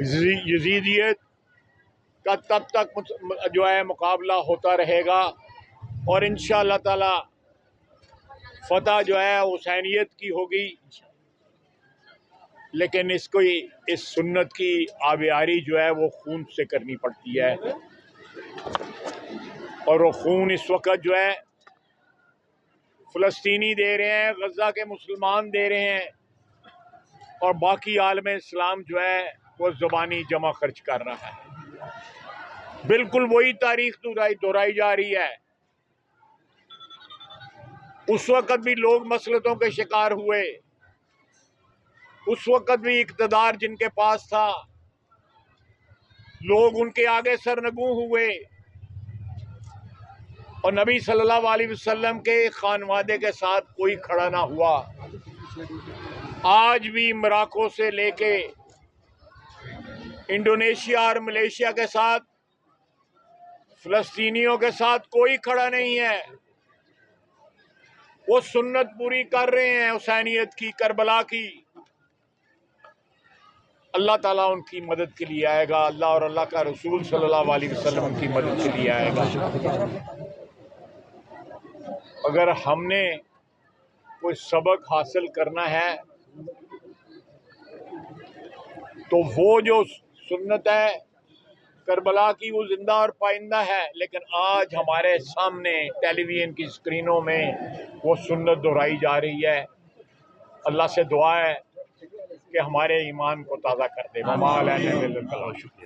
यजीदियत का तब तक जो है मुकाबला होता रहेगा और इंशाअल्लाह ताला फतह जो है हुसैनियत की होगी। लेकिन इसको इस सुन्नत की आबियारी जो है वो खून से करनी पड़ती है और वो खून इस वक्त जो है फ़लस्तीनी दे रहे हैं, गज़ा के मुसलमान दे रहे हैं और बाकी आलम इस्लाम जो है वो ज़बानी जमा खर्च कर रहा है। बिल्कुल वही तारीख दोहराई जा रही है। उस वक़्त भी लोग मसलतों के शिकार हुए, उस वक़्त भी इक़्तिदार जिनके पास था लोग उनके आगे सरनगू हुए और नबी सल्लल्लाहु अलैहि वसल्लम के खानवादे के साथ कोई खड़ा ना हुआ। आज भी मोरक्को से लेके इंडोनेशिया और मलेशिया के साथ फ़लस्तीनियों के साथ कोई खड़ा नहीं है। वो सुन्नत पूरी कर रहे हैं हुसैनियत की, करबला की। अल्लाह ताला उनकी मदद के लिए आएगा, अल्लाह और अल्लाह का रसूल सल्लल्लाहु अलैहि वसल्लम उनकी मदद के लिए आएगा। अगर हमने कोई सबक हासिल करना है तो वो जो सुन्नत है करबला की वो जिंदा और पाइंदा है, लेकिन आज हमारे सामने टेलीविजन की स्क्रीनों में वो सुन्नत दोहराई जा रही है। अल्लाह से दुआ है कि हमारे ईमान को ताज़ा कर दे। शुक्रिया।